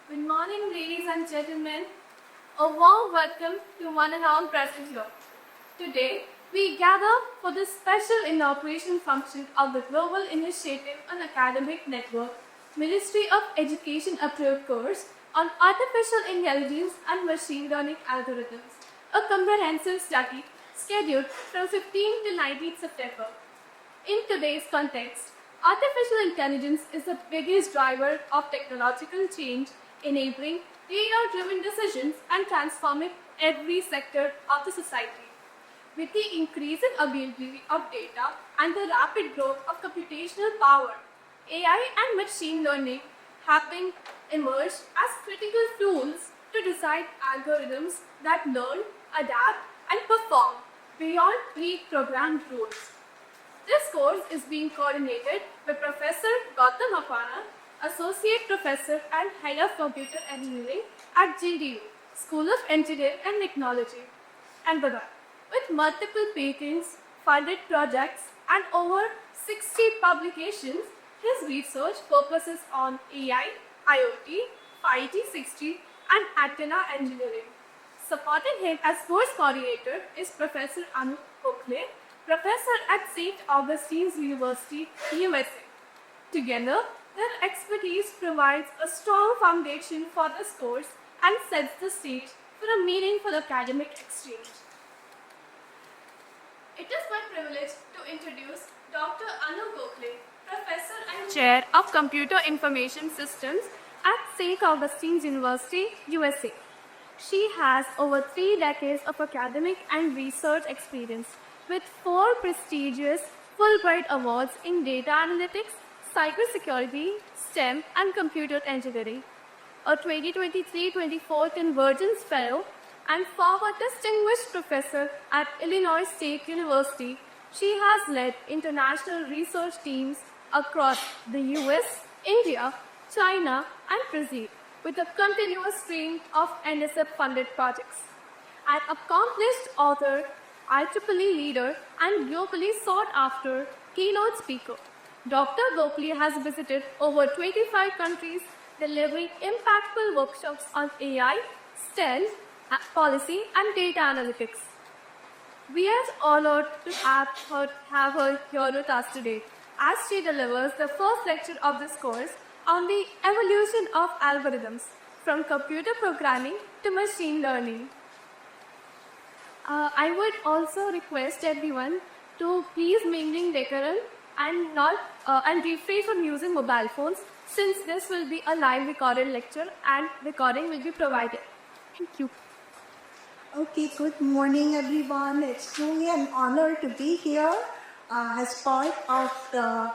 Good morning, ladies and gentlemen. A warm welcome to one and all present here. Today, we gather for the special inauguration function of the Global Initiative on Academic Network, Ministry of Education approved course on Artificial Intelligence and Machine Learning Algorithms, a comprehensive study scheduled from 15 to 19 September. In today's context, artificial intelligence is the biggest driver of technological change, enabling data-driven decisions and transforming every sector of the society. With the increasing availability of data and the rapid growth of computational power, AI and machine learning have been emerged as critical tools to design algorithms that learn, adapt, and perform beyond pre-programmed rules. This course is being coordinated by Professor Gokhale, Associate Professor and Head of Computer Engineering at GDU, School of Engineering and Technology, and Bagan. With multiple patents, funded projects, and over 60 publications, his research focuses on AI, IoT, 5G, 6G, and antenna engineering. Supporting him as course coordinator is Professor Gokhale, professor at St. Augustine's University, USA. Together, their expertise provides a strong foundation for this course and sets the stage for a meaningful academic exchange. It is my privilege to introduce Dr. Gokhale, Professor and Chair of Computer Information Systems at St. Augustine's University, USA. She has over 3 decades of academic and research experience with 4 prestigious Fulbright Awards in data analytics, cybersecurity, STEM, and computer engineering, a 2023-24 Convergence Fellow, and former Distinguished Professor at Illinois State University. She has led international research teams across the US, India, China, and Brazil, with a continuous stream of NSF-funded projects. An accomplished author, IEEE leader, and globally sought-after keynote speaker, Dr. Gokhale has visited over 25 countries, delivering impactful workshops on AI, STEM, policy, and data analytics. We are honored to have her here with us today as she delivers the first lecture of this course on the evolution of algorithms from computer programming to machine learning. I would also request everyone to please maintain decorum and refrain from using mobile phones, since this will be a live recorded lecture and recording will be provided. Thank you. Okay, good morning everyone. It's truly an honor to be here as part of the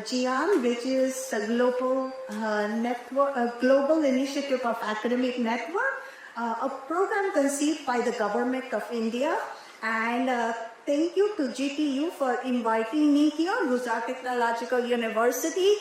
GIAN, which is a global network, a global initiative of academic network, a program conceived by the government of India. And thank you to GTU for inviting me here, Gujarat Technological University.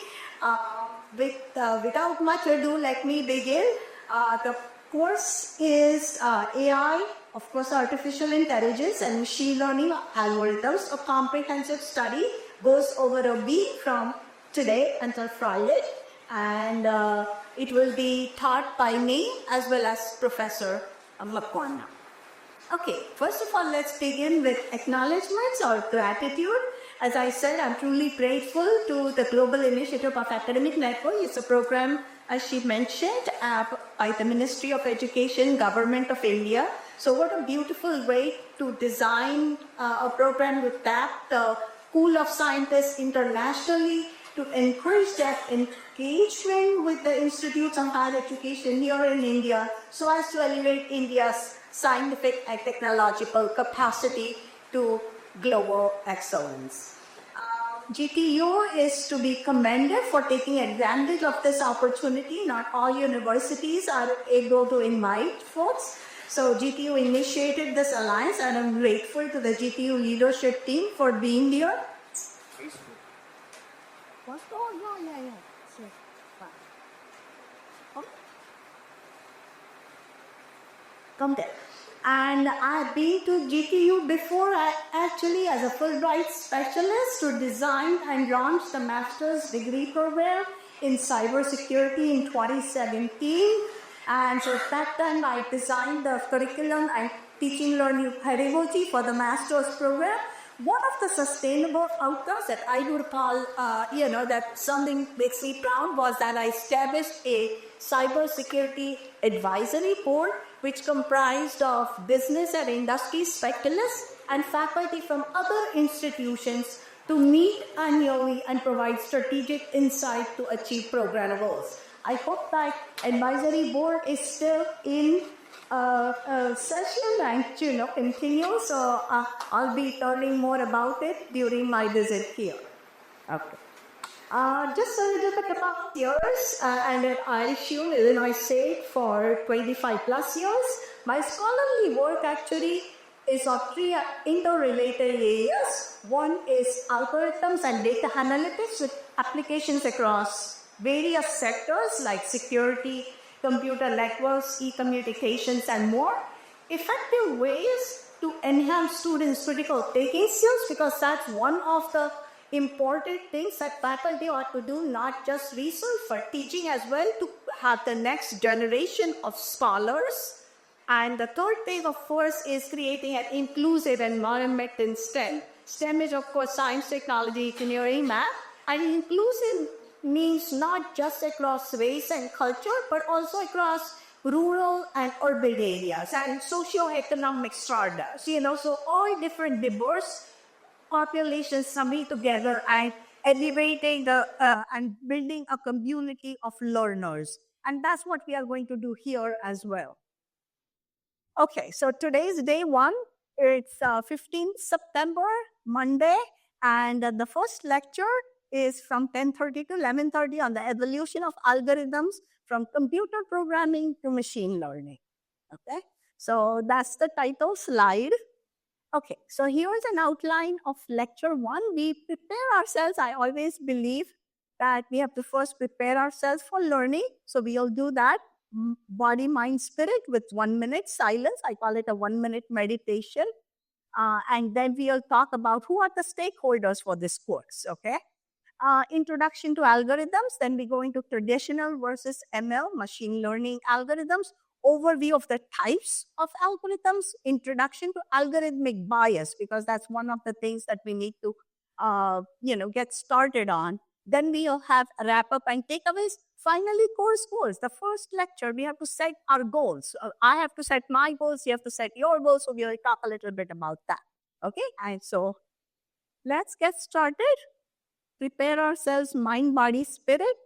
Without much ado, let me begin. The course is AI, of course, artificial intelligence and machine learning algorithms. A comprehensive study goes over a week from today until Friday, and it will be taught by me as well as Professor Makwana. Okay, first of all, let's begin with acknowledgements or gratitude. As I said, I'm truly grateful to the Global Initiative of Academic Network. It's a program, as she mentioned, by the Ministry of Education, Government of India. So what a beautiful way to design a program with that, the pool of scientists internationally, to encourage that engagement with the institutes of higher education here in India, so as to elevate India's scientific and technological capacity to global excellence. GTU is to be commended for taking advantage of this opportunity. Not all universities are able to invite folks. So GTU initiated this alliance, and I'm grateful to the GTU leadership team for being here. Come there. And I've been to GTU before, actually as a Fulbright specialist, to design and launch the master's degree program in cybersecurity in 2017. And so at that time, I designed the curriculum and teaching learning pedagogy for the master's program. One of the sustainable outcomes that I would call, that something makes me proud was that I established a cybersecurity advisory board, which comprised of business and industry specialists and faculty from other institutions to meet annually and provide strategic insight to achieve program goals. I hope that advisory board is still in session and continue. So I'll be learning more about it during my visit here. Okay. Just a little bit about years, and at ISU, Illinois State for 25 plus years. My scholarly work actually is of three interrelated areas. One is algorithms and data analytics with applications across various sectors like security, computer networks, e-communications, and more. Effective ways to enhance students' critical thinking skills, because that's one of the important things that faculty ought to do, not just research, for teaching as well, to have the next generation of scholars. And the third thing, of course, is creating an inclusive environment in STEM. STEM is, of course, science, technology, engineering, math. And inclusive means not just across race and culture, but also across rural and urban areas and socioeconomic strata. So all different diverse populations coming together and elevating and building a community of learners. And that's what we are going to do here as well. Okay, so today's day one. It's 15th September, Monday, and the first lecture is from 10:30 to 11:30 on the evolution of algorithms from computer programming to machine learning. Okay, so that's the title slide. Okay, so here's an outline of lecture one. We prepare ourselves. I always believe that we have to first prepare ourselves for learning. So we'll do that body, mind, spirit with 1 minute silence. I call it a 1 minute meditation. And then we'll talk about who are the stakeholders for this course, okay? Introduction to algorithms, then we go into traditional versus ML, machine learning algorithms, overview of the types of algorithms, introduction to algorithmic bias, because that's one of the things that we need to, get started on. Then we'll have a wrap up and takeaways. Finally, course goals. The first lecture, we have to set our goals. I have to set my goals, you have to set your goals, so we'll talk a little bit about that. Okay, and so let's get started. Prepare ourselves, mind, body, spirit.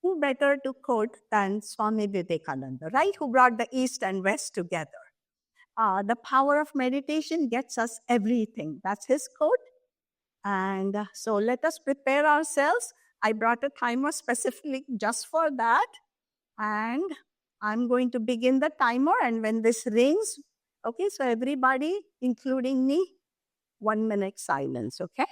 Who better to quote than Swami Vivekananda, right? Who brought the East and West together. The power of meditation gets us everything. That's his quote. And so let us prepare ourselves. I brought a timer specifically just for that. And I'm going to begin the timer. And when this rings, okay, so everybody, including me, 1 minute silence, okay?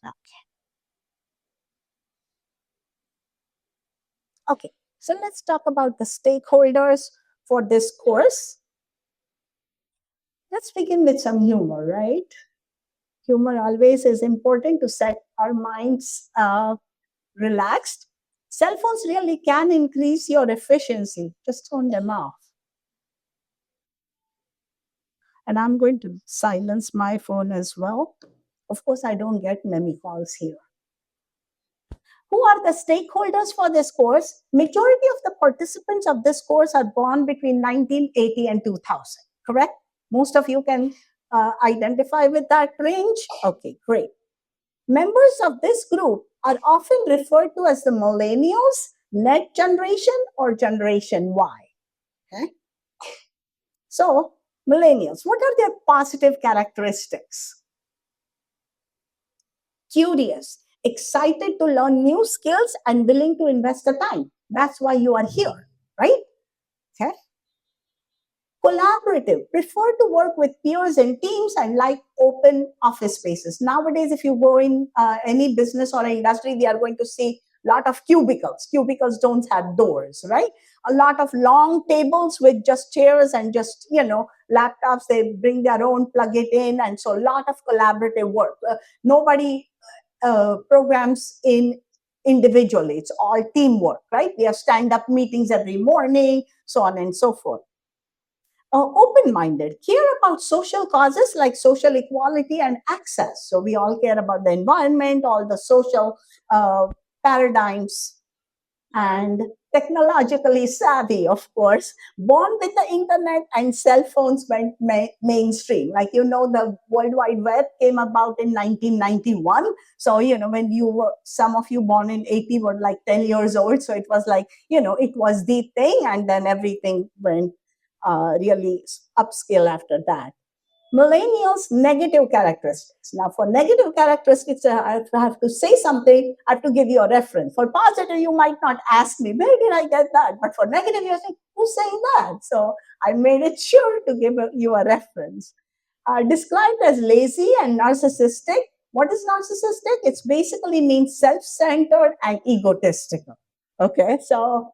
Okay. Okay, so let's talk about the stakeholders for this course. Let's begin with some humor, right? Humor always is important to set our minds relaxed. Cell phones really can increase your efficiency. Just turn them off. And I'm going to silence my phone as well. Of course, I don't get many calls here. Who are the stakeholders for this course? Majority of the participants of this course are born between 1980 and 2000, correct? Most of you can identify with that range. Okay, great. Members of this group are often referred to as the millennials, net generation, or generation Y. Okay? So, millennials, what are their positive characteristics? Curious, excited to learn new skills, and willing to invest the time. That's why you are here, right? Okay. Collaborative, prefer to work with peers and teams and like open office spaces. Nowadays, if you go in any business or industry, we are going to see a lot of cubicles. Cubicles don't have doors, right? A lot of long tables with just chairs and just, laptops. They bring their own, plug it in. And so a lot of collaborative work. Nobody programs in individually. It's all teamwork, right? We have stand-up meetings every morning, so on and so forth. Open-minded, care about social causes like social equality and access. So we all care about the environment, all the social paradigms, and technologically savvy, of course, born with the internet and cell phones went mainstream. Like, the World Wide Web came about in 1991. So, when some of you born in 80 were like 10 years old. So it was like, it was the thing. And then everything went really upscale after that. Millennials, negative characteristics. Now, for negative characteristics, I have to say something. I have to give you a reference. For positive, you might not ask me, where did I get that? But for negative, you're saying, who's saying that? So I made it sure to give you a reference. Described as lazy and narcissistic. What is narcissistic? It basically means self-centered and egotistical. Okay, so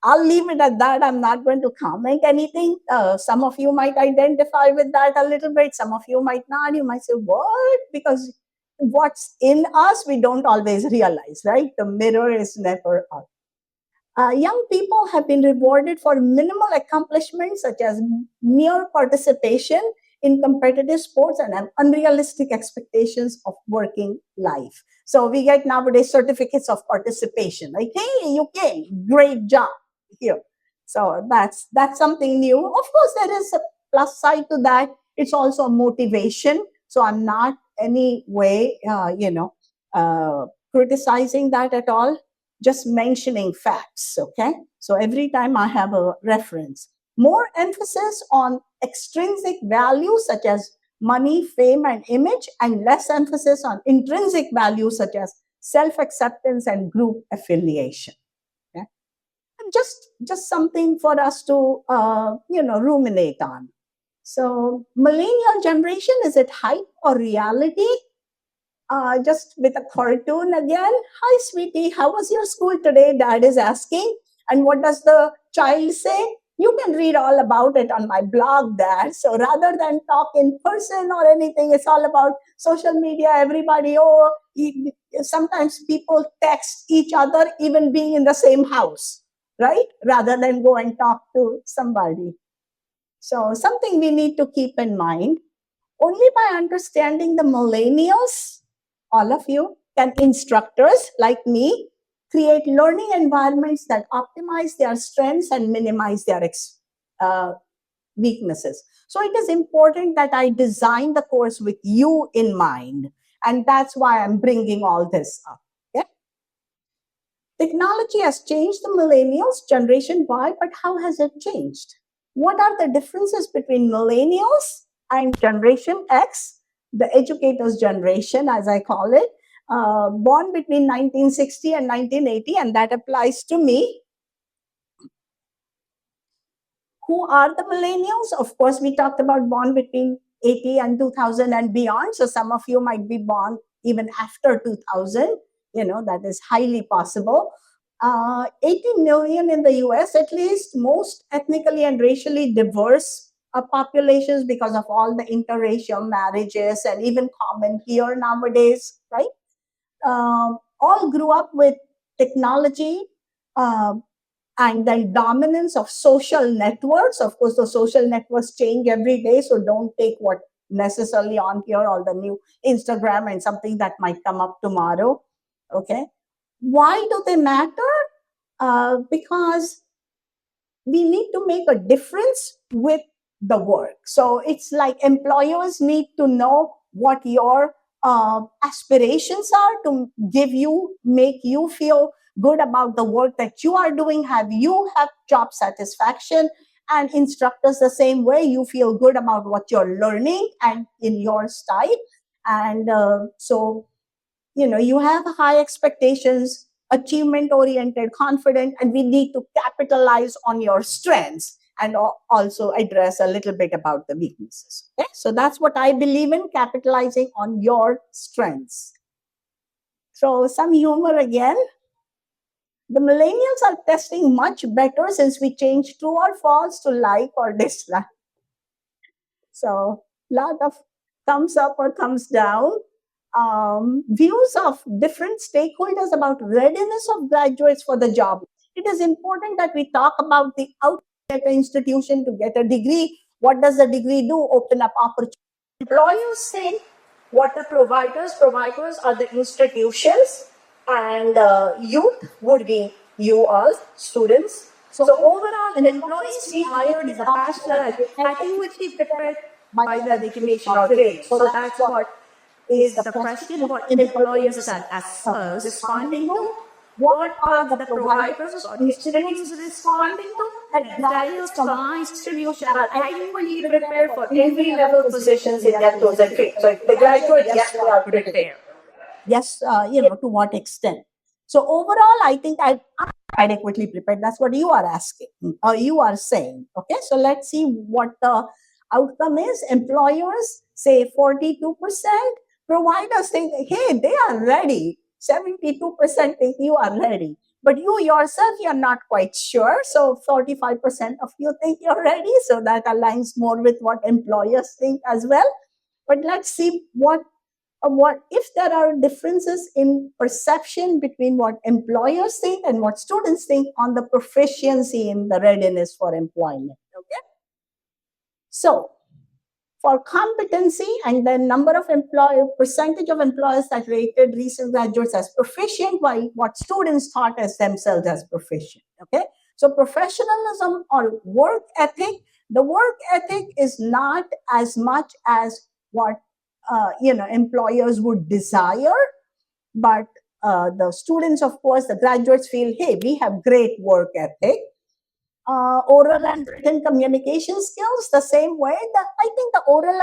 I'll leave it at that. I'm not going to comment anything. Some of you might identify with that a little bit. Some of you might not. You might say, what? Because what's in us, we don't always realize, right? The mirror is never us. Young people have been rewarded for minimal accomplishments such as mere participation in competitive sports and have unrealistic expectations of working life. So we get nowadays certificates of participation. Like, hey, you came, great job here. So that's something new. Of course, there is a plus side to that. It's also a motivation. So I'm not any way, criticizing that at all. Just mentioning facts. Okay. So every time I have a reference, more emphasis on extrinsic values such as money, fame, and image, and less emphasis on intrinsic values such as self-acceptance and group affiliation. Okay? And just something for us to ruminate on. So millennial generation, is it hype or reality? Just with a cartoon again. Hi, sweetie, how was your school today? Dad is asking. And what does the child say? You can read all about it on my blog, Dad. So rather than talk in person or anything, it's all about social media. Everybody, sometimes people text each other, even being in the same house, right? Rather than go and talk to somebody. So something we need to keep in mind. Only by understanding the millennials, all of you, can instructors like me create learning environments that optimize their strengths and minimize their weaknesses. So it is important that I design the course with you in mind. And that's why I'm bringing all this up. Okay? Technology has changed the millennials, generation Y, but how has it changed? What are the differences between millennials and generation X, the educators generation, as I call it, born between 1960 and 1980, and that applies to me. Who are the millennials? Of course, we talked about born between 80 and 2000 and beyond. So some of you might be born even after 2000. That is highly possible. 80 million in the US, at least, most ethnically and racially diverse populations because of all the interracial marriages and even common here nowadays, right? All grew up with technology, And then dominance of social networks. Of course, the social networks change every day, so don't take what necessarily on here, all the new Instagram and something that might come up tomorrow. Okay. Why do they matter? Because we need to make a difference with the work. So it's like employers need to know what your aspirations are to make you feel good about the work that you are doing. Have job satisfaction, and instructors the same way. You feel good about what you're learning and in your style, and so you have high expectations, achievement oriented, confident, and we need to capitalize on your strengths and also address a little bit about the weaknesses. Okay, so that's what I believe in, capitalizing on your strengths. So some humor again. The millennials are testing much better since we changed true or false to like or dislike. So lot of thumbs up or thumbs down. Views of different stakeholders about readiness of graduates for the job. It is important that we talk about the outcome at an institution to get a degree. What does the degree do? Open up opportunities. Employers think what the providers are the institutions, and youth would be you all, students. So overall, an employee to be hired is a bachelor adequately prepared by the education or grade. So that's what is the question, what employers are responding to, what are the providers or institutions responding to, and graduates from our institution are adequately prepared for every level positions in their chosen field. So if the graduate, yes, they are prepared. Yes, to what extent? So overall, I think I'm adequately prepared. That's what you are asking or you are saying. Okay, so let's see what the outcome is. Employers say 42%. Providers think, hey, they are ready. 72% think you are ready. But you yourself, you're not quite sure. So 45% of you think you're ready. So that aligns more with what employers think as well. But let's see what if there are differences in perception between what employers think and what students think on the proficiency in the readiness for employment. Okay. So for competency, and then percentage of employers that rated recent graduates as proficient, while what students thought as themselves as proficient. Okay, so professionalism or work ethic. The work ethic is not as much as what employers would desire, but the students, of course, the graduates feel, hey, we have great work ethic. Oral and written communication skills the same way. I think the oral,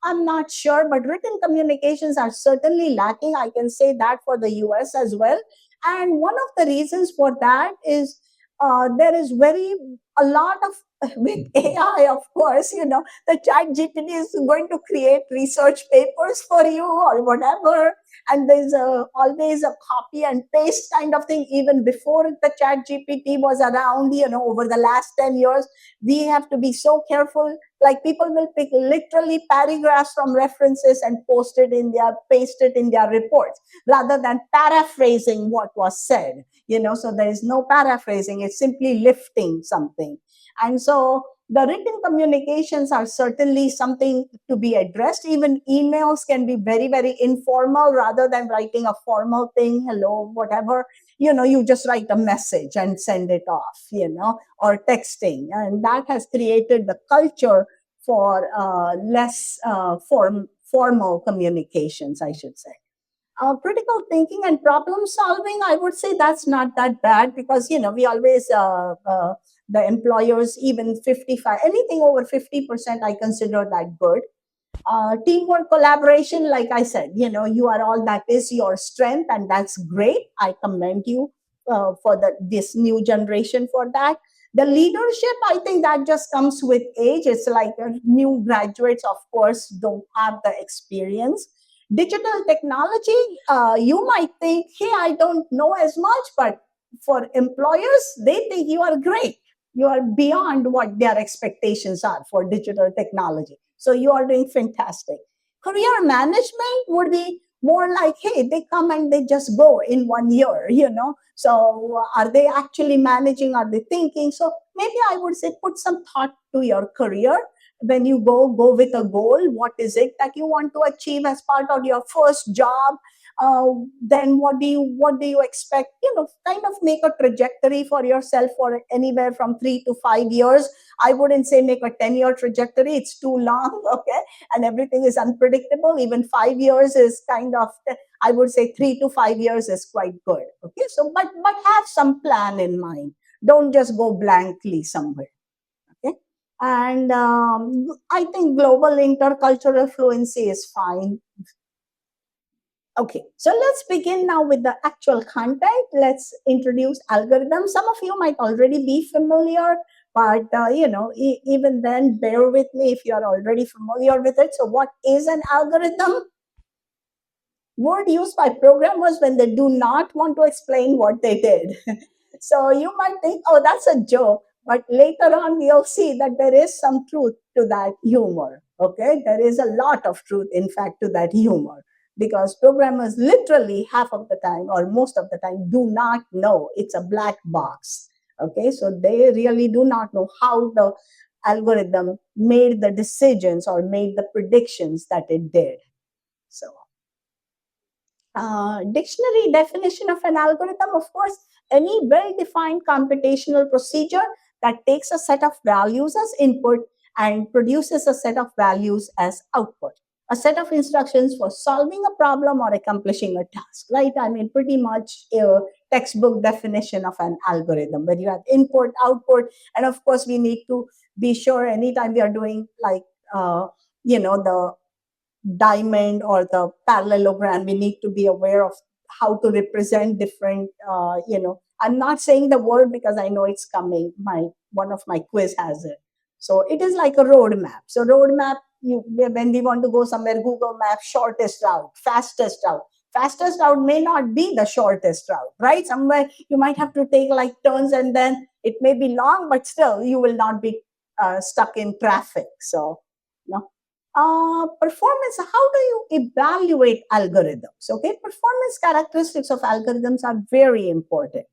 I'm not sure, but written communications are certainly lacking. I can say that for the US as well. And one of the reasons for that is there is a lot of with AI, of course, the chat GPT is going to create research papers for you or whatever. And there's always a copy and paste kind of thing. Even before the chat GPT was around, over the last 10 years, we have to be so careful. Like people will pick literally paragraphs from references and paste it in their reports rather than paraphrasing what was said. So there is no paraphrasing. It's simply lifting something. And so the written communications are certainly something to be addressed. Even emails can be very, very informal rather than writing a formal thing, hello, whatever. You just write a message and send it off, or texting. And that has created the culture for less formal communications, I should say. Critical thinking and problem solving, I would say that's not that bad because, we always, the employers, even 55, anything over 50%, I consider that good. Teamwork, collaboration, like I said, you are all, that is your strength, and that's great. I commend you for this new generation for that. The leadership, I think that just comes with age. It's like new graduates, of course, don't have the experience. Digital technology, you might think, hey, I don't know as much, but for employers, they think you are great. You are beyond what their expectations are for digital technology. So you are doing fantastic. Career management would be more like, hey, they come and they just go in 1 year, So are they actually managing? Are they thinking? So maybe I would say put some thought to your career. When you go with a goal. What is it that you want to achieve as part of your first job? uh, then what do you expect? Kind of make a trajectory for yourself for anywhere from 3 to 5 years. I wouldn't say make a 10-year trajectory, it's too long. Okay, and everything is unpredictable. Even 5 years is kind of, I would say 3 to 5 years is quite good. Okay, so but have some plan in mind. Don't just go blankly somewhere. Okay, and I think global intercultural fluency is fine. Okay, so let's begin now with the actual content. Let's introduce algorithms. Some of you might already be familiar, but even then, bear with me if you are already familiar with it. So, what is an algorithm? Word used by programmers when they do not want to explain what they did. So you might think, oh, that's a joke. But later on, you'll see that there is some truth to that humor. Okay, there is a lot of truth, in fact, to that humor, because programmers literally half of the time or most of the time do not know. It's a black box. Okay, so they really do not know how the algorithm made the decisions or made the predictions that it did. So dictionary definition of an algorithm, of course, any well-defined computational procedure that takes a set of values as input and produces a set of values as output. A set of instructions for solving a problem or accomplishing a task, right? I mean, pretty much a textbook definition of an algorithm where you have input, output, and of course, we need to be sure anytime we are doing like, the diamond or the parallelogram, we need to be aware of how to represent different, I'm not saying the word because I know it's coming. One of my quiz has it. So it is like a roadmap. So roadmap, when we want to go somewhere, Google Maps, shortest route, fastest route. Fastest route may not be the shortest route, right? Somewhere you might have to take like turns, and then it may be long, but still you will not be stuck in traffic. So, no, performance, how do you evaluate algorithms? Okay, performance characteristics of algorithms are very important.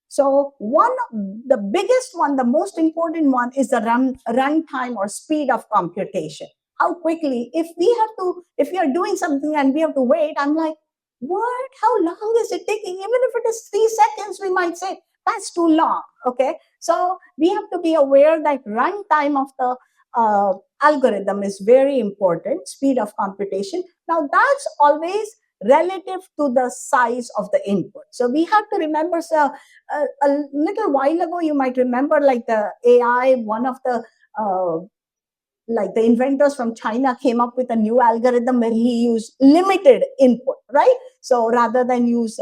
So the biggest one, the most important one is the run time or speed of computation. How quickly, if we are doing something and we have to wait, I'm like, what? How long is it taking? Even if it is 3 seconds, we might say that's too long. Okay, so we have to be aware that run time of the algorithm is very important. Speed of computation. Now that's always relative to the size of the input. So we have to remember, so a little while ago, you might remember like the AI, one of the like the inventors from China came up with a new algorithm where he used limited input, right? So rather than use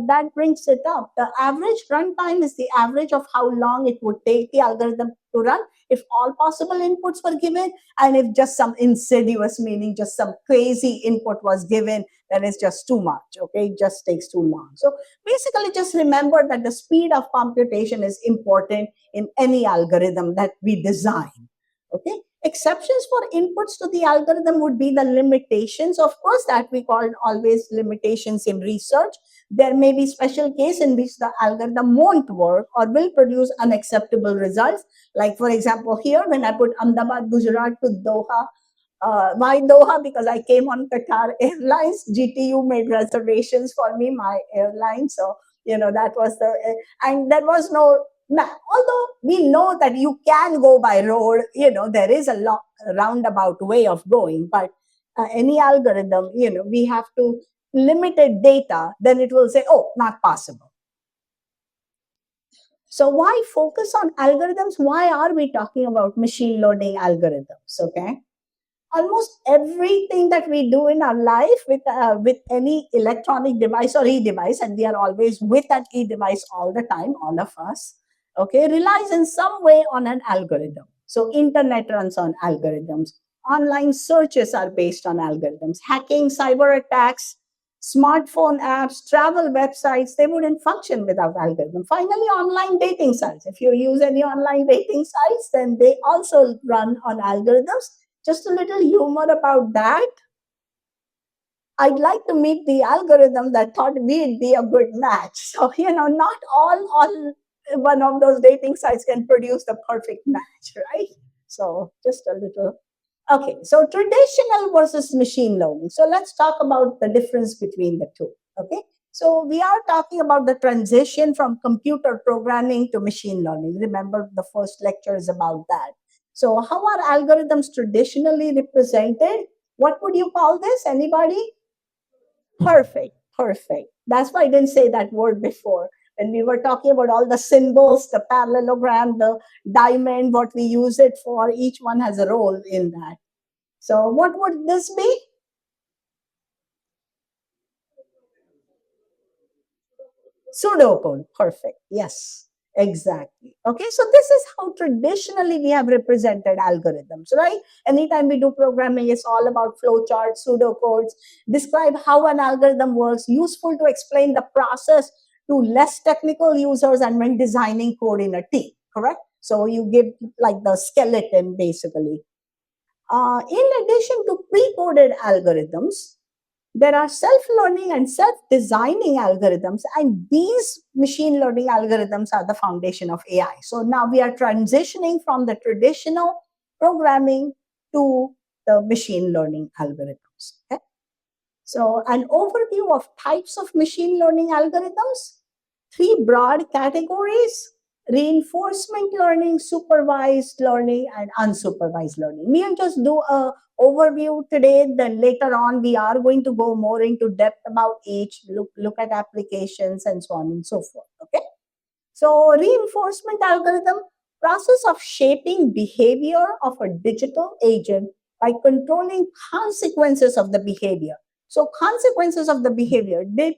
that brings it up. The average runtime is the average of how long it would take the algorithm to run if all possible inputs were given, and if just some insidious, meaning just some crazy input was given, then it's just too much. Okay, it just takes too long. So basically, just remember that the speed of computation is important in any algorithm that we design. Okay, exceptions for inputs to the algorithm would be the limitations, of course, that we call always limitations in research. There may be special case in which the algorithm won't work or will produce unacceptable results. Like for example, here when I put Ahmedabad, Gujarat to Doha, why Doha? Because I came on Qatar Airlines. GTU made reservations for me, my airline. So, that was and there was no map. Although we know that you can go by road, there is a roundabout way of going, but any algorithm, we have to limited data, then it will say, oh, not possible. So why focus on algorithms? Why are we talking about machine learning algorithms? Okay, almost everything that we do in our life with any electronic device or e-device, and we are always with that e-device all the time, all of us, okay, relies in some way on an algorithm. So internet runs on algorithms, online searches are based on algorithms, hacking, cyber attacks, smartphone apps, travel websites, they wouldn't function without algorithm. Finally, online dating sites, if you use any online dating sites, then they also run on algorithms. Just a little humor about that. I'd like to meet the algorithm that thought we'd be a good match. So, not all one of those dating sites can produce the perfect match, right? So just a little. Okay, so traditional versus machine learning. So let's talk about the difference between the two. Okay, so we are talking about the transition from computer programming to machine learning. Remember, the first lecture is about that. So, how are algorithms traditionally represented? What would you call this? Anybody? Perfect, perfect. That's why I didn't say that word before. When we were talking about all the symbols, the parallelogram, the diamond, what we use it for, each one has a role in that. So, what would this be? Pseudocode. Perfect. Yes, exactly. Okay, so this is how traditionally we have represented algorithms, right? Anytime we do programming, it's all about flowcharts, pseudocodes, describe how an algorithm works, useful to explain the process to less technical users and when designing code in a team, correct? So you give like the skeleton basically. In addition to pre-coded algorithms, there are self-learning and self-designing algorithms, and these machine learning algorithms are the foundation of AI. So now we are transitioning from the traditional programming to the machine learning algorithms. Okay? So an overview of types of machine learning algorithms, three broad categories: reinforcement learning, supervised learning, and unsupervised learning. We'll just do a overview today, then later on we are going to go more into depth about each, look at applications and so on and so forth. Okay. So reinforcement algorithm, process of shaping behavior of a digital agent by controlling consequences of the behavior. So consequences of the behavior, the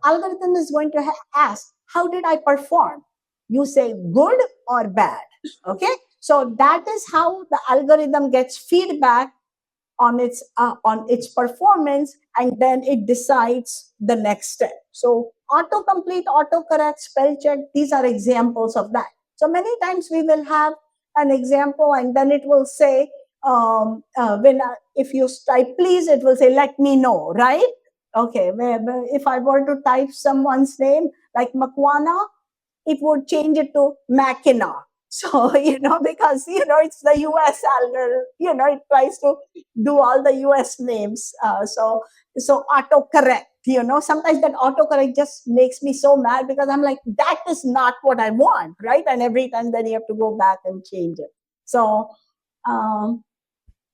algorithm is going to ask, how did I perform? You say good or bad. Okay. So that is how the algorithm gets feedback on its performance, and then it decides the next step. So autocomplete, autocorrect, spell check, these are examples of that. So many times we will have an example and then it will say, when if you type please, it will say let me know, right? Okay, if I were to type someone's name like Makwana, it would change it to Mackinac. So, because, it's the US algorithm, it tries to do all the US names. So autocorrect, sometimes that autocorrect just makes me so mad because I'm like, that is not what I want, right? And every time then you have to go back and change it. So, um,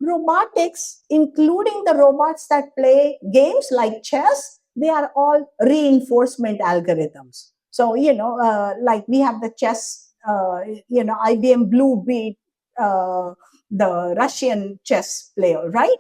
robotics, including the robots that play games like chess, they are all reinforcement algorithms. So, like we have the chess, IBM Blue beat the Russian chess player, right?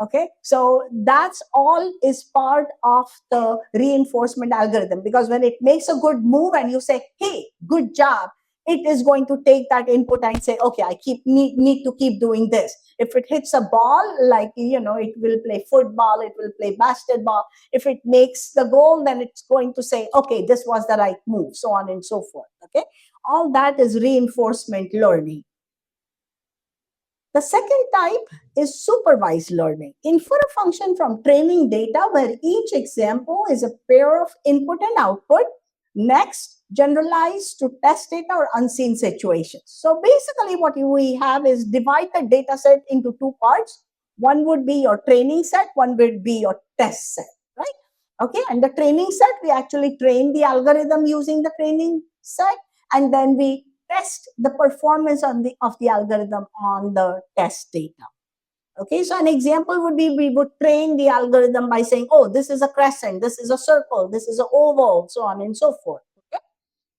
Okay, so that's all is part of the reinforcement algorithm, because when it makes a good move and you say, hey, good job, it is going to take that input and say, okay, I need to keep doing this. If it hits a ball, like, it will play football, it will play basketball. If it makes the goal, then it's going to say, okay, this was the right move, so on and so forth. Okay, all that is reinforcement learning. The second type is supervised learning. Infer a function from training data where each example is a pair of input and output. Next, generalize to test data or unseen situations. So basically what we have is divide the data set into two parts. One would be your training set, one would be your test set, right? Okay, and the training set, we actually train the algorithm using the training set, and then we test the performance of the algorithm on the test data. Okay, so an example would be, we would train the algorithm by saying, oh, this is a crescent, this is a circle, this is an oval, so on and so forth, okay?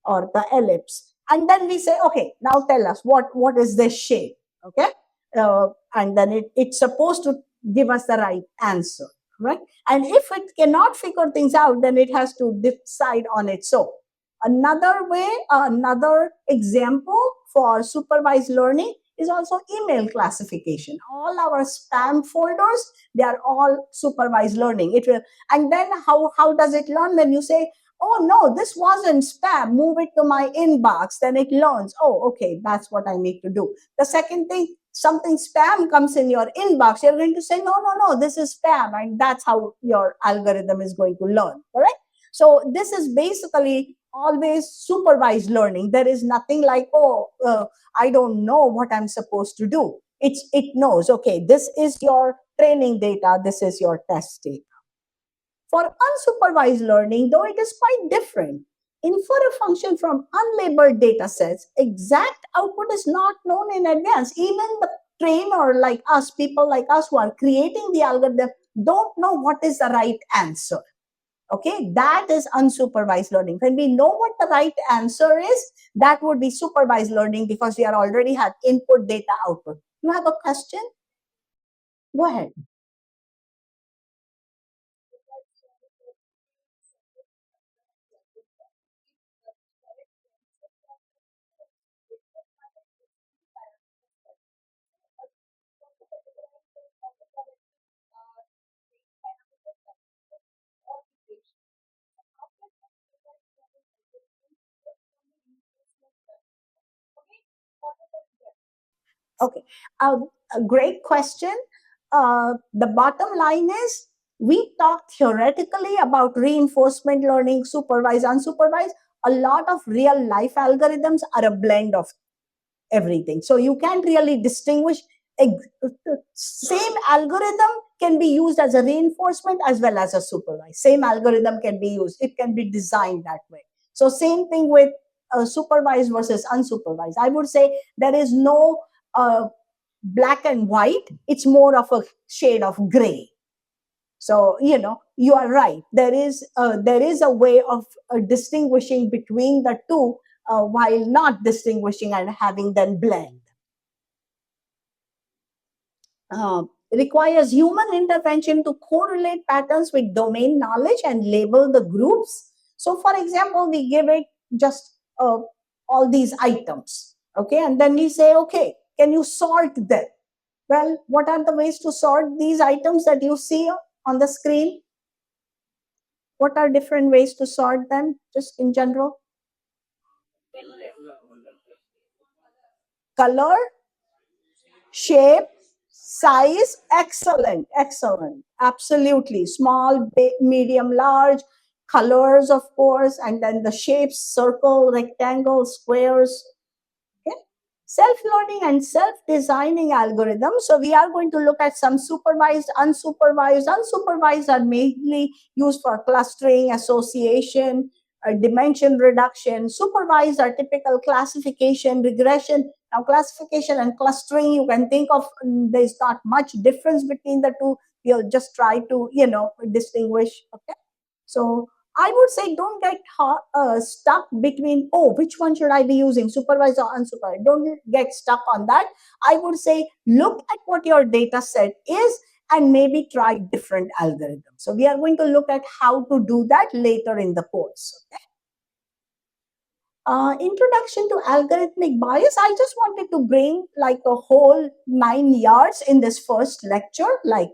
Or the ellipse. And then we say, okay, now tell us what is this shape, okay? And then it's supposed to give us the right answer, right? And if it cannot figure things out, then it has to decide on its own. Another example for supervised learning is also email classification. All our spam folders, they are all supervised learning. It will, and then how does it learn? When you say, oh no, this wasn't spam, move it to my inbox, then it learns, oh, okay, that's what I need to do. The second thing, something spam comes in your inbox, you're going to say, no, no, no, this is spam. And that's how your algorithm is going to learn, correct? So this is basically always supervised learning. There is nothing like, I don't know what I'm supposed to do. It knows, okay, this is your training data, this is your test data. For unsupervised learning, though, it is quite different. Infer a function from unlabeled data sets, exact output is not known in advance. Even the trainer like us, people like us who are creating the algorithm, don't know what is the right answer. Okay, that is unsupervised learning. When we know what the right answer is, that would be supervised learning because we are already had input, data, output. You have a question? Go ahead. Okay, a great question. The bottom line is we talked theoretically about reinforcement learning, supervised, unsupervised. A lot of real life algorithms are a blend of everything. So you can't really distinguish. Same algorithm can be used as a reinforcement as well as a supervised. Same algorithm can be used. It can be designed that way. So same thing with supervised versus unsupervised. I would say there is no black and white. It's more of a shade of gray. So you are right. There is a way of distinguishing between the two while not distinguishing and having them blend. Requires human intervention to correlate patterns with domain knowledge and label the groups. So, for example, we give it just all these items, okay, and then we say, okay, can you sort them? Well, what are the ways to sort these items that you see on the screen? What are different ways to sort them, just in general? Color, shape, size, excellent, excellent, absolutely. Small, big, medium, large, colors, of course, and then the shapes, circle, rectangle, squares. Okay. Self-learning and self-designing algorithms. So we are going to look at some supervised, unsupervised. Unsupervised are mainly used for clustering, association, dimension reduction. Supervised are typical classification, regression. Now, classification and clustering, you can think of, there's not much difference between the two. You'll just try to, distinguish. Okay. So I would say don't get stuck between, oh, which one should I be using, supervised or unsupervised? Don't get stuck on that. I would say look at what your data set is and maybe try different algorithms. So we are going to look at how to do that later in the course. Okay? Introduction to algorithmic bias. I just wanted to bring like a whole 9 yards in this first lecture, like,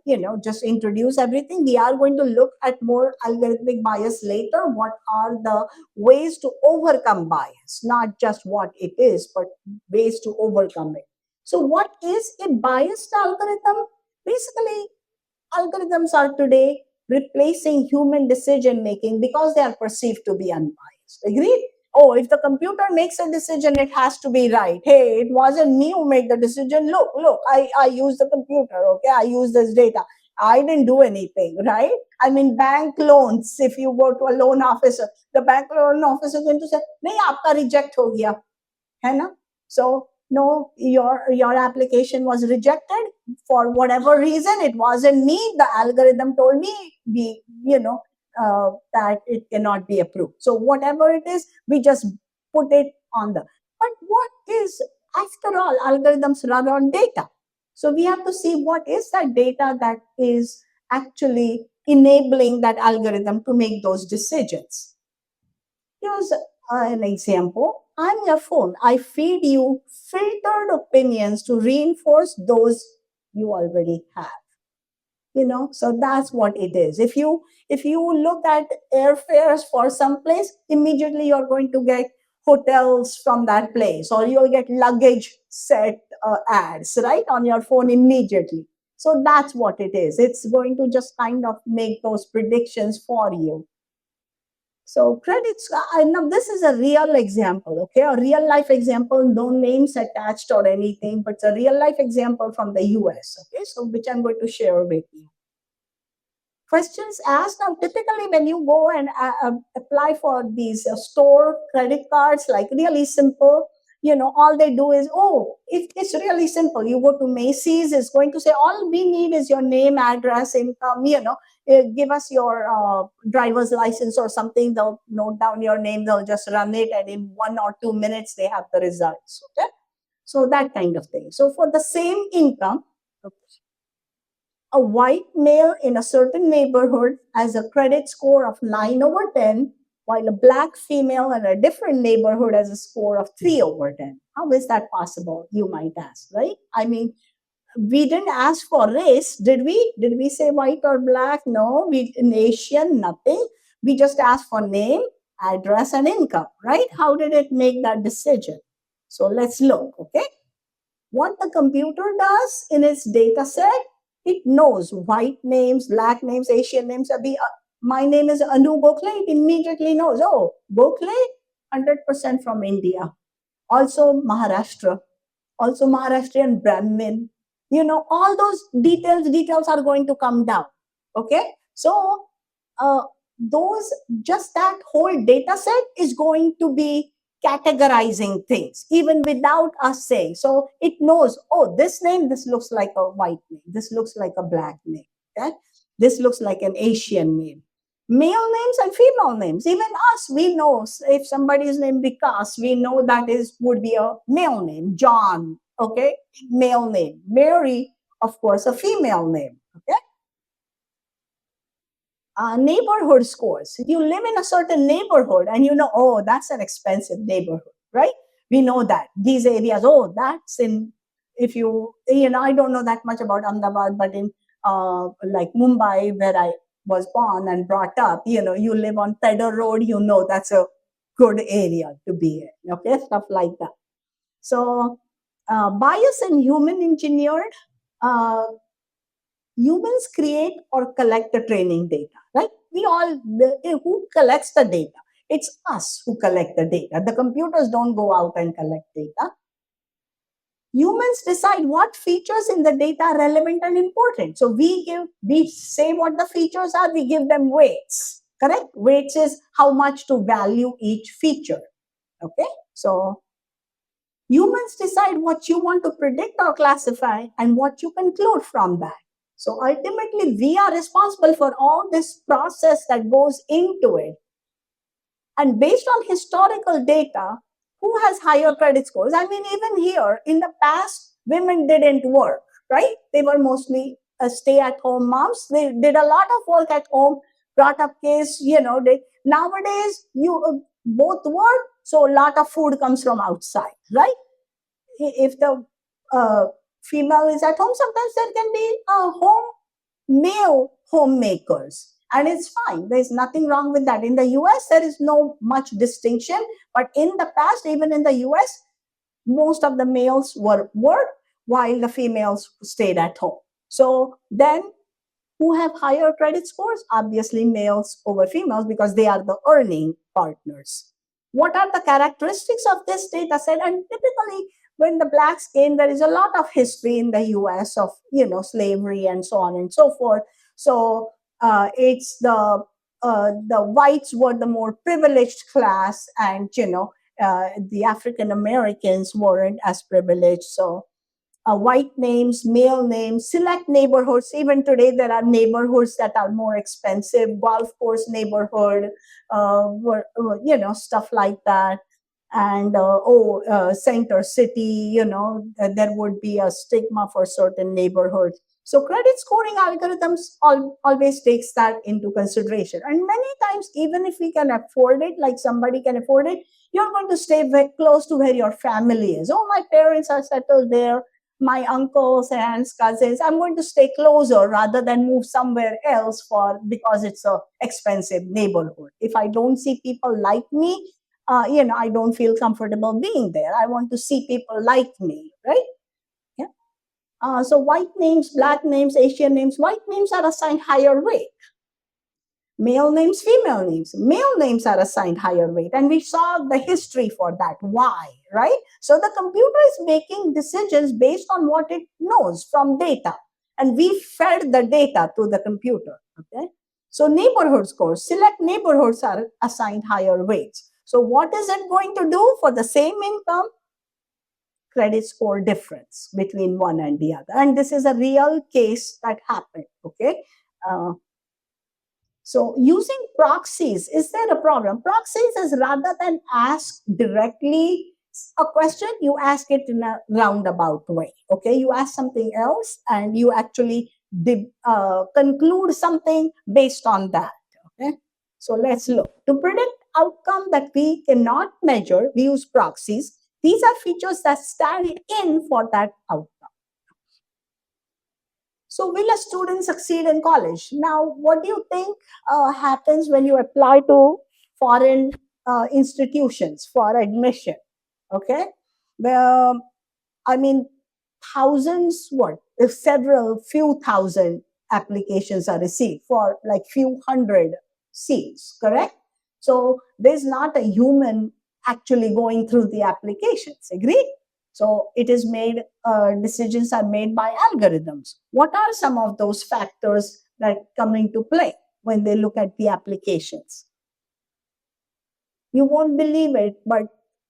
just introduce everything. We are going to look at more algorithmic bias later. What are the ways to overcome bias? Not just what it is, but ways to overcome it. So what is a biased algorithm? Basically, algorithms are today replacing human decision making because they are perceived to be unbiased. Agreed? Oh, if the computer makes a decision, it has to be right. Hey, it wasn't me who made the decision. Look, I use the computer. Okay, I use this data. I didn't do anything, right? I mean, bank loans, if you go to a loan officer, the bank loan officer is going to say, nahi, aapka reject ho gaya. Hai na? So no, your application was rejected for whatever reason. It wasn't me. The algorithm told me that it cannot be approved. So whatever it is, we just put it on the. But what is, after all, algorithms run on data. So we have to see what is that data that is actually enabling that algorithm to make those decisions. Here's an example. I'm your phone. I feed you filtered opinions to reinforce those you already have. So that's what it is. If you look at airfares for some place, immediately you're going to get, hotels from that place, or you'll get luggage set ads, right, on your phone immediately. So that's what it is. It's going to just kind of make those predictions for you. So credits, now this is a real example, okay, a real life example, no names attached or anything, but it's a real life example from the US, okay, so which I'm going to share with you. Questions asked. Now, typically, when you go and apply for these store credit cards, like really simple, all they do is, oh, it's really simple. You go to Macy's, it's going to say, all we need is your name, address, income, give us your driver's license or something. They'll note down your name, they'll just run it, and in 1 or 2 minutes, they have the results. Okay. So, that kind of thing. So, for the same income, a white male in a certain neighborhood has a credit score of 9 over 10, while a black female in a different neighborhood has a score of 3 over 10. How is that possible, you might ask, right? I mean, we didn't ask for race, did we? Did we say white or black? No, we in Asian, nothing. We just asked for name, address, and income, right? How did it make that decision? So let's look, okay? What the computer does in its data set, it knows white names, black names, Asian names. My name is Anu Gokhale. It immediately knows, oh, Gokhale, 100% from India. Also Maharashtra. Also Maharashtrian Brahmin. All those details are going to come down. Okay. So, that whole data set is going to be categorizing things even without us saying. So it knows, oh, this name, this looks like a white name, this looks like a black name, okay? This looks like an Asian name. Male names and female names, even us, we know if somebody is named Vikas, we know that would be a male name. John, okay, male name. Mary, of course, a female name, okay? Neighborhood scores. If you live in a certain neighborhood and oh, that's an expensive neighborhood, right? We know that these areas, oh, that's in, if I don't know that much about Ahmedabad, but in like Mumbai, where I was born and brought up, you live on Pedder Road, that's a good area to be in, okay? Stuff like that. So, bias and human engineered, humans create or collect the training data, right? Who collects the data? It's us who collect the data. The computers don't go out and collect data. Humans decide what features in the data are relevant and important. So we say what the features are, we give them weights, correct? Weights is how much to value each feature, okay? So humans decide what you want to predict or classify and what you conclude from that. So ultimately, we are responsible for all this process that goes into it. And based on historical data, who has higher credit scores? I mean, even here, in the past, women didn't work, right? They were mostly stay-at-home moms. They did a lot of work at home, brought up kids, nowadays, you both work, so a lot of food comes from outside, right? If the female is at home, sometimes there can be male homemakers, and it's fine. There's nothing wrong with that. In the US, there is no much distinction, but in the past, even in the US, most of the males were work while the females stayed at home. So then, who have higher credit scores? Obviously, males over females, because they are the earning partners. What are the characteristics of this data set? And typically, when the blacks came, there is a lot of history in the US of, slavery and so on and so forth. So it's the whites were the more privileged class, and, the African Americans weren't as privileged. So white names, male names, select neighborhoods. Even today, there are neighborhoods that are more expensive, golf course neighborhood, stuff like that. And center city, there would be a stigma for certain neighborhoods. So credit scoring algorithms always takes that into consideration. And many times, even if we can afford it, like somebody can afford it, you're going to stay very close to where your family is. Oh, my parents are settled there, my uncles, aunts, cousins. I'm going to stay closer rather than move somewhere else because it's a expensive neighborhood. If I don't see people like me, I don't feel comfortable being there. I want to see people like me, right? Yeah. So white names, black names, Asian names, white names are assigned higher weight. Male names, female names. Male names are assigned higher weight. And we saw the history for that. Why, right? So the computer is making decisions based on what it knows from data. And we fed the data to the computer. Okay. So neighborhood scores, select neighborhoods are assigned higher weights. So what is it going to do for the same income? Credit score difference between one and the other. And this is a real case that happened. Okay. So using proxies, is there a problem? Proxies is rather than ask directly a question, you ask it in a roundabout way. Okay, you ask something else and you actually conclude something based on that. Okay, so let's look. To predict outcome that we cannot measure, we use proxies. These are features that stand in for that outcome. So, will a student succeed in college? Now, what do you think happens when you apply to foreign institutions for admission? Okay, well, I mean, thousands, what, if several, few thousand applications are received for like few hundred seats, correct? So, there's not a human actually going through the applications, agree? So it is made, decisions are made by algorithms. What are some of those factors that come into play when they look at the applications? You won't believe it, but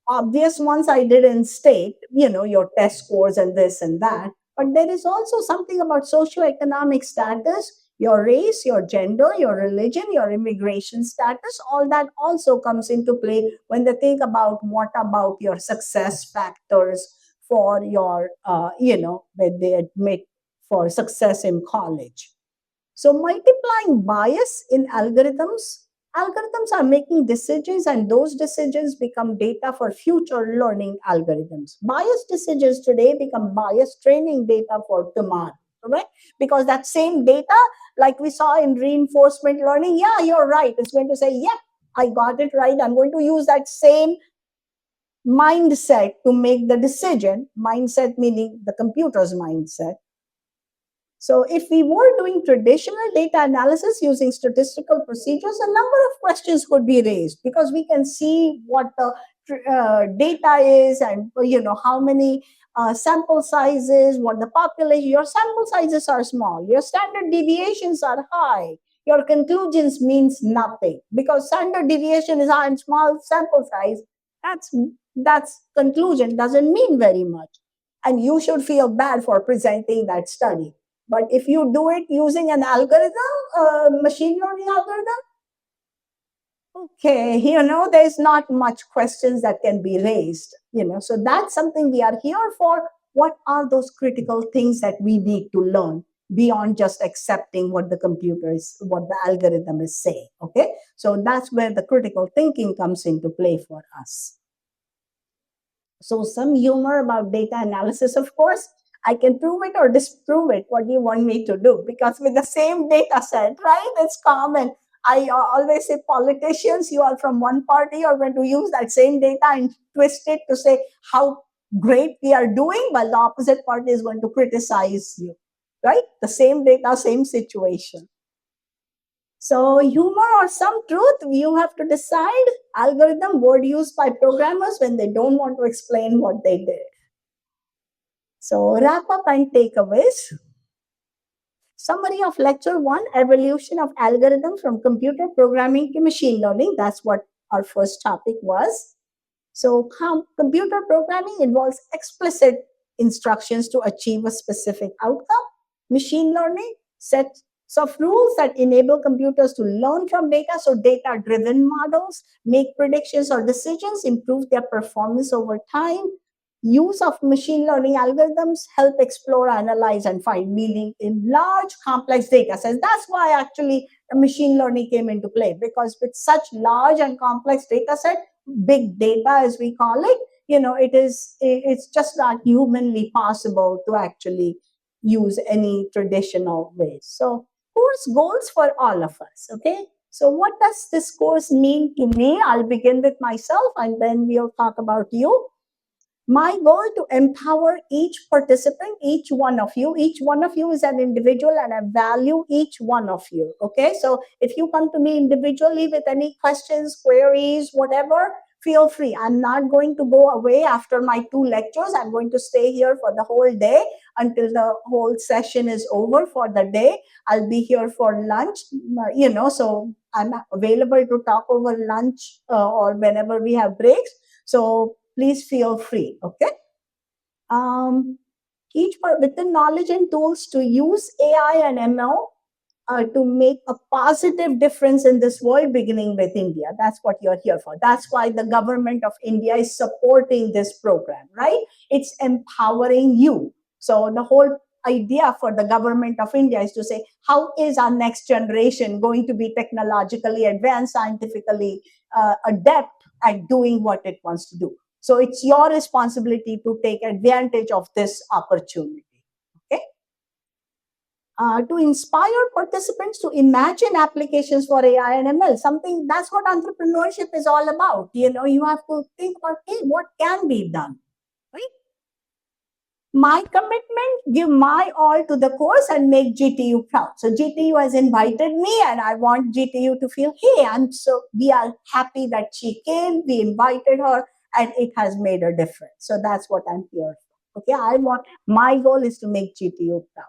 obvious ones I didn't state, your test scores and this and that. But there is also something about socioeconomic status, your race, your gender, your religion, your immigration status, all that also comes into play when they think about what about your success factors for your, when they admit for success in college. So multiplying bias in algorithms are making decisions and those decisions become data for future learning algorithms. Bias decisions today become bias training data for tomorrow, right? Because that same data, like we saw in reinforcement learning, yeah, you're right. It's going to say, yeah, I got it right. I'm going to use that same mindset to make the decision. Mindset meaning the computer's mindset. So if we were doing traditional data analysis using statistical procedures, a number of questions could be raised because we can see what the data is and how many sample sizes, what the population. Your sample sizes are small, your standard deviations are high, your conclusions means nothing because standard deviation is high and small sample size. That's conclusion doesn't mean very much, and you should feel bad for presenting that study. But if you do it using an algorithm, machine learning algorithm, okay, there's not much questions that can be raised, So that's something we are here for. What are those critical things that we need to learn beyond just accepting what the computer is, what the algorithm is saying, okay? So that's where the critical thinking comes into play for us. So some humor about data analysis, of course. I can prove it or disprove it. What do you want me to do? Because with the same data set, right? It's common. I always say politicians, you are from one party, are going to use that same data and twist it to say how great we are doing, while the opposite party is going to criticize you, right? The same data, same situation. So humor or some truth, you have to decide. Algorithm word used by programmers when they don't want to explain what they did. So wrap up and takeaways. Summary of lecture 1, evolution of algorithm from computer programming to machine learning. That's what our first topic was. So computer programming involves explicit instructions to achieve a specific outcome. Machine learning sets of rules that enable computers to learn from data. So data-driven models make predictions or decisions, improve their performance over time. Use of machine learning algorithms help explore, analyze, and find meaning in large, complex data sets. That's why actually machine learning came into play, because with such large and complex data set, big data as we call it, it's just not humanly possible to actually use any traditional ways. So course goals for all of us, okay? So what does this course mean to me? I'll begin with myself and then we'll talk about you. My goal to empower each participant, each one of you. Each one of you is an individual and I value each one of you. Okay, so if you come to me individually with any questions, queries, whatever, feel free. I'm not going to go away after my 2 lectures. I'm going to stay here for the whole day until the whole session is over for the day. I'll be here for lunch, so I'm available to talk over lunch or whenever we have breaks. So please feel free. Okay. Each with the knowledge and tools to use AI and ML to make a positive difference in this world, beginning with India. That's what you're here for. That's why the government of India is supporting this program, right? It's empowering you. So the whole idea for the government of India is to say, how is our next generation going to be technologically advanced, scientifically adept at doing what it wants to do? So it's your responsibility to take advantage of this opportunity. Okay. To inspire participants to imagine applications for AI and ML, something that's what entrepreneurship is all about. You have to think about, hey, what can be done, right? My commitment, give my all to the course and make GTU proud. So GTU has invited me and I want GTU to feel, hey, we are happy that she came, we invited her and it has made a difference. So that's what I'm here for. Okay, my goal is to make GTU proud.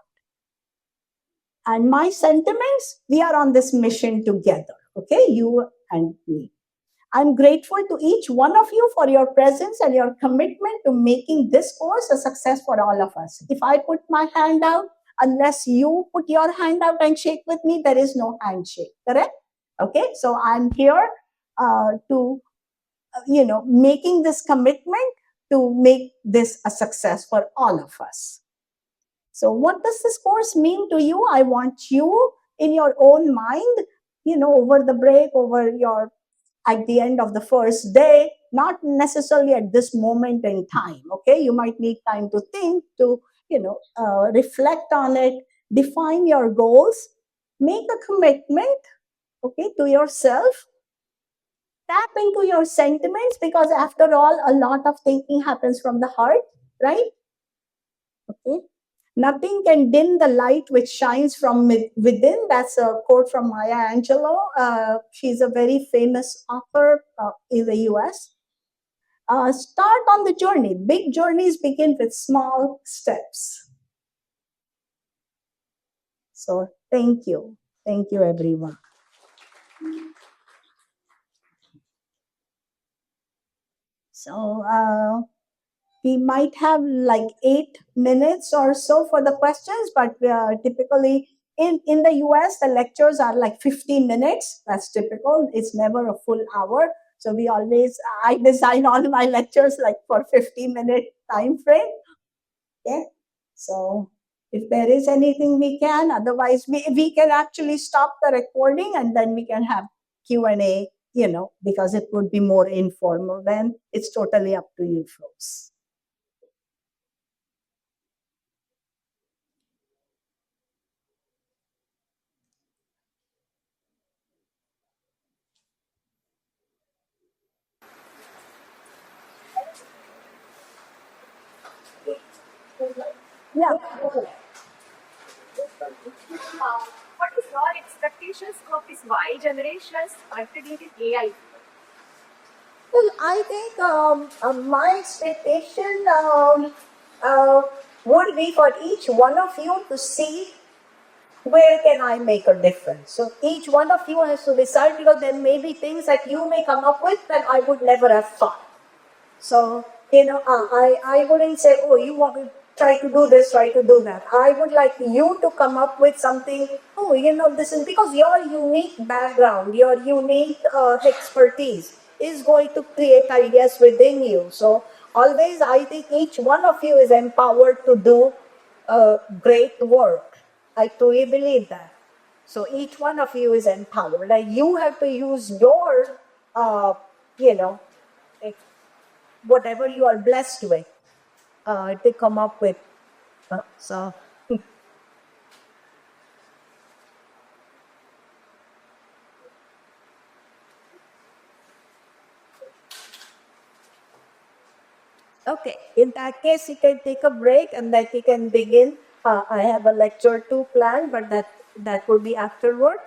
And my sentiments, we are on this mission together. Okay, you and me. I'm grateful to each one of you for your presence and your commitment to making this course a success for all of us. If I put my hand out, unless you put your hand out and shake with me, there is no handshake, correct? Okay, so I'm here to, making this commitment to make this a success for all of us. So what does this course mean to you? I want you in your own mind, over the break, at the end of the first day, not necessarily at this moment in time. Okay, you might need time to think, to reflect on it, define your goals, make a commitment, okay, to yourself, tap into your sentiments, because after all, a lot of thinking happens from the heart, right? Okay. Nothing can dim the light which shines from within. That's a quote from Maya Angelou. She's a very famous author in the US. Start on the journey. Big journeys begin with small steps. So thank you. Thank you, everyone. So we might have like 8 minutes or so for the questions, but typically in the US, the lectures are like 15 minutes. That's typical. It's never a full hour. So I design all my lectures like for 50-minute time frame. Yeah. So if there is anything we can, otherwise we can actually stop the recording and then we can have Q&A, because it would be more informal. Then it's totally up to you folks. Yeah. What is your expectations of this Y generation's unprecedented AI? Well, I think my expectation would be for each one of you to see where can I make a difference. So each one of you has to decide, because there may be things that you may come up with that I would never have thought. So, I wouldn't say, oh, you want to try to do this, try to do that. I would like you to come up with something, this is because your unique background, your unique expertise is going to create ideas within you. So, always, I think each one of you is empowered to do great work. I truly believe that. So, each one of you is empowered. Like, you have to use your, you know, whatever you are blessed with to come up with. So, Okay, in that case, you can take a break and then you can begin. I have a lecture 2 planned, but that will be afterward.